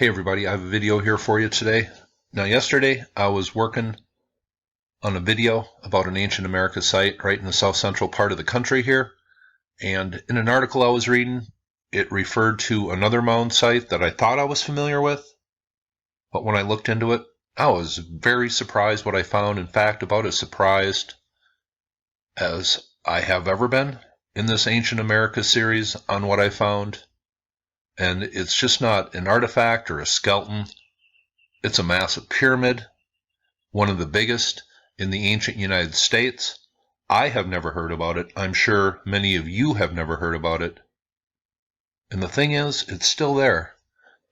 Hey everybody, I have a video here for you today. Now yesterday I was working on a video about an ancient America site right in the south central part of the country here, and in an article I was reading it referred to another mound site that I thought I was familiar with, but when I looked into it I was very surprised what I found. In fact, about as surprised as I have ever been in this Ancient America series on what I found. And it's just not an artifact or a skeleton. It's a massive pyramid, one of the biggest in the ancient United States. I have never heard about it. I'm sure many of you have never heard about it. And the thing is, it's still there.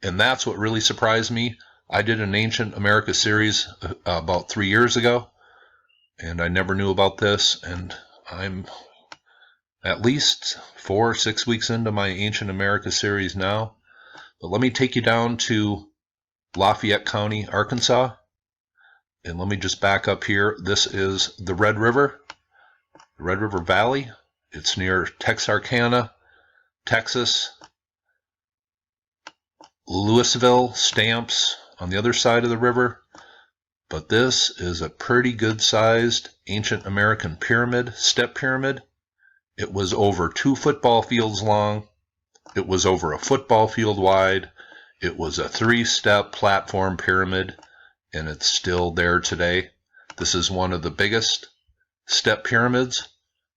And that's what really surprised me. I did an Ancient America series about 3 years ago, and I never knew about this. And I'm at least 4 or 6 weeks into my Ancient America series now. But let me take you down to Lafayette County, Arkansas. And let me just back up here. This is the Red River Valley. It's near Texarkana, Texas. Louisville, Stamps on the other side of the river. But this is a pretty good sized ancient American pyramid, step pyramid. It was over 2 football fields long. It was over a football field wide. It was a 3-step platform pyramid, and it's still there today. This is one of the biggest step pyramids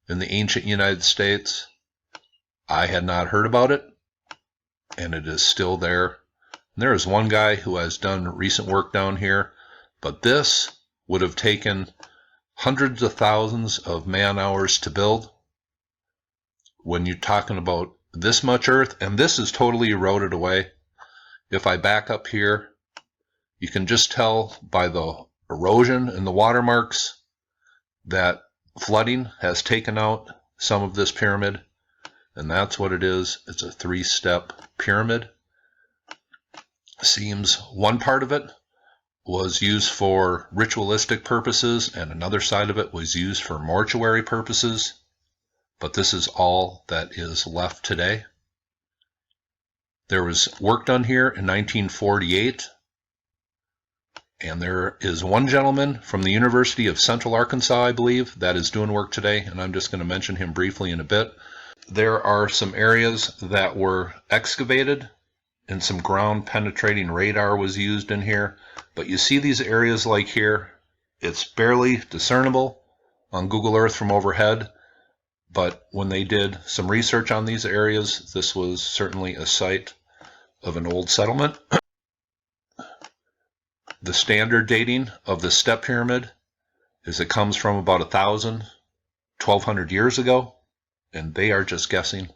in the ancient United States. I had not heard about it, and it is still there. And there is one guy who has done recent work down here, but this would have taken hundreds of thousands of man-hours to build. When you're talking about this much earth, and this is totally eroded away. If I back up here, you can just tell by the erosion and the watermarks that flooding has taken out some of this pyramid, and that's what it is. It's a 3-step pyramid. Seems one part of it was used for ritualistic purposes and another side of it was used for mortuary purposes, but this is all that is left today. There was work done here in 1948, and there is one gentleman from the University of Central Arkansas, I believe, that is doing work today, and I'm just going to mention him briefly in a bit. There are some areas that were excavated, and some ground-penetrating radar was used in here, but you see these areas like here, it's barely discernible on Google Earth from overhead, but when they did some research on these areas, this was certainly a site of an old settlement. The standard dating of the step pyramid is it comes from about 1,200 years ago, and they are just guessing.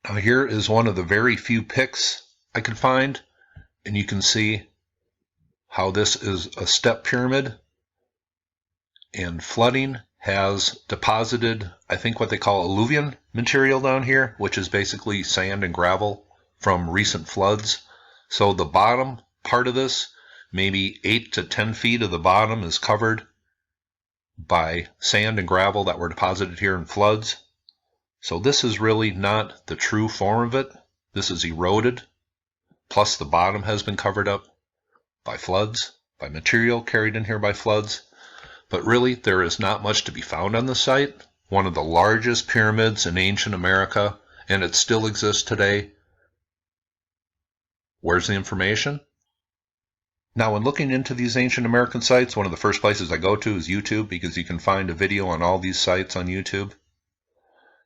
Now here is one of the very few pics I could find, and you can see how this is a step pyramid, and flooding has deposited, I think, what they call alluvium material down here, which is basically sand and gravel from recent floods. So the bottom part of this, maybe 8 to 10 feet of the bottom, is covered by sand and gravel that were deposited here in floods. So this is really not the true form of it. This is eroded, plus the bottom has been covered up by floods, by material carried in here by floods. But really, there is not much to be found on the site. One of the largest pyramids in ancient America, and it still exists today. Where's the information? Now, when looking into these ancient American sites, one of the first places I go to is YouTube, because you can find a video on all these sites on YouTube.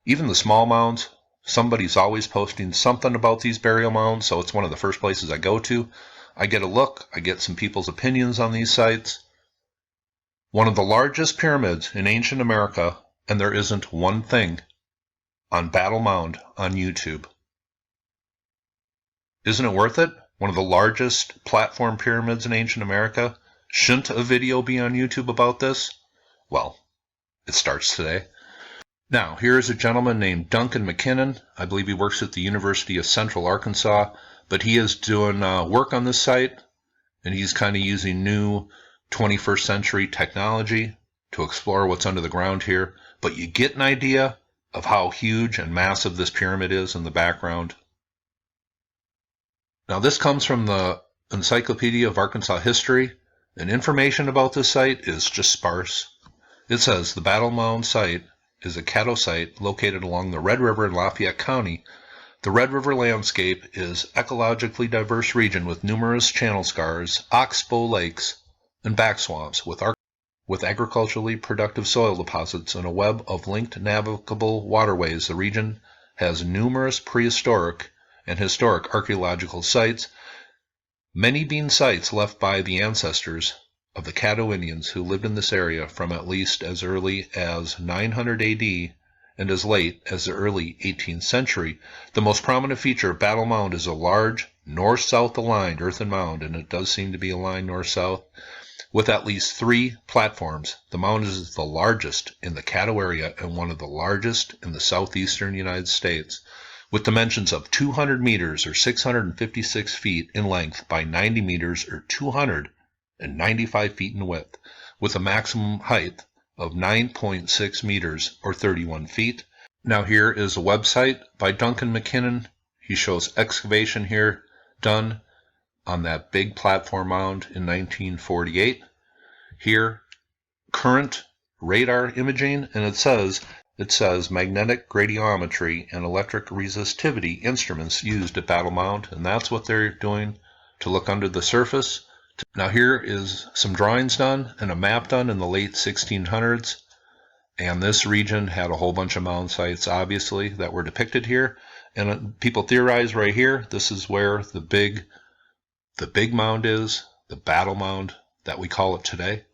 Even the small mounds, somebody's always posting something about these burial mounds, so it's one of the first places I go to. I get a look, I get some people's opinions on these sites. One of the largest pyramids in ancient America, and there isn't one thing on Battle Mound on YouTube. Isn't it worth it? One of the largest platform pyramids in ancient America. Shouldn't a video be on YouTube about this? Well, it starts today. Now, here's a gentleman named Duncan McKinnon. I believe he works at the University of Central Arkansas, but he is doing work on this site, and he's kind of using new 21st century technology to explore what's under the ground here. But you get an idea of how huge and massive this pyramid is in the background. Now this comes from the Encyclopedia of Arkansas History, and information about this site is just sparse. It says the Battle Mound site is a caddo site located along the Red River in Lafayette County. The Red River landscape is ecologically diverse region with numerous channel scars, oxbow lakes, and back swamps with agriculturally productive soil deposits and a web of linked navigable waterways. The region has numerous prehistoric and historic archaeological sites, many being sites left by the ancestors of the Caddo Indians who lived in this area from at least as early as 900 AD and as late as the early 18th century. The most prominent feature of Battle Mound is a large north-south aligned earthen mound, and it does seem to be aligned north-south, with at least 3 platforms. The mound is the largest in the Caddo area and one of the largest in the southeastern United States, with dimensions of 200 meters or 656 feet in length by 90 meters or 295 feet in width, with a maximum height of 9.6 meters or 31 feet. Now here is a website by Duncan McKinnon. He shows excavation here done on that big platform mound in 1948. Here, current radar imaging, and it says magnetic gradiometry and electric resistivity instruments used at Battle Mound, and that's what they're doing to look under the surface. Now here is some drawings done and a map done in the late 1600s, and this region had a whole bunch of mound sites, obviously, that were depicted here. And people theorize right here, this is where the big mound is, the Battle Mound that we call it today.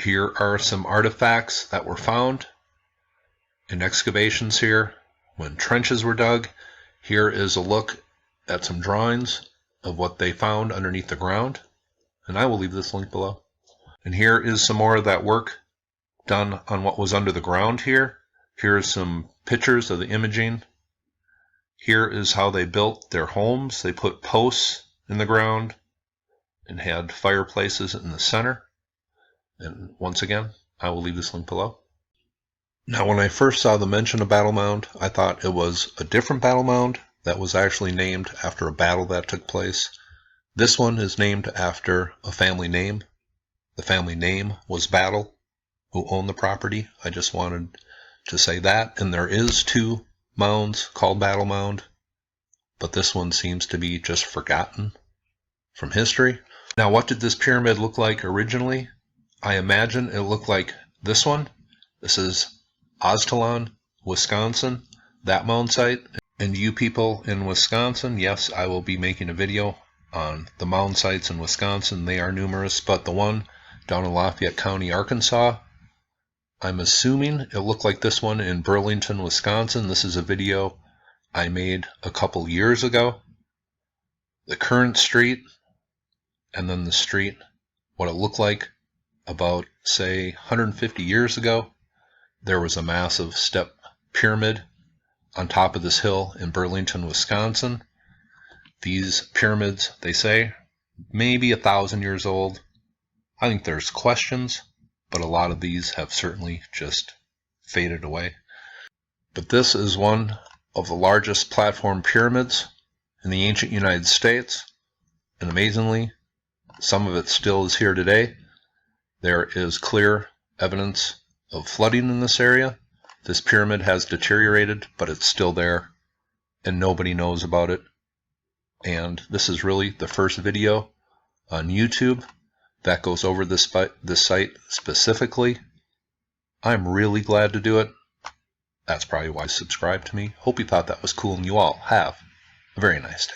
Here are some artifacts that were found in excavations here when trenches were dug. Here is a look at some drawings of what they found underneath the ground, and I will leave this link below. And here is some more of that work done on what was under the ground here. Here are some pictures of the imaging. Here is how they built their homes. They put posts in the ground and had fireplaces in the center. And once again, I will leave this link below. Now, when I first saw the mention of Battle Mound, I thought it was a different Battle Mound that was actually named after a battle that took place. This one is named after a family name. The family name was Battle, who owned the property. I just wanted to say that. And there is 2 mounds called Battle Mound, but this one seems to be just forgotten from history. Now, what did this pyramid look like originally? I imagine it looked like this one. This is Oztalon, Wisconsin, that mound site. And you people in Wisconsin, yes, I will be making a video on the mound sites in Wisconsin. They are numerous, but the one down in Lafayette County, Arkansas, I'm assuming it looked like this one in Burlington, Wisconsin. This is a video I made a couple years ago. The current street, and then the street, what it looked like about, say, 150 years ago. There was a massive step pyramid on top of this hill in Burlington, Wisconsin. These pyramids, they say, maybe 1,000 years old. I think there's questions, but a lot of these have certainly just faded away. But this is one of the largest platform pyramids in the ancient United States, and amazingly, some of it still is here today. There is clear evidence of flooding in this area. This pyramid has deteriorated, but it's still there, and nobody knows about it. And this is really the first video on YouTube that goes over this site specifically. I'm really glad to do it. That's probably why you subscribed to me. Hope you thought that was cool, and you all have a very nice day.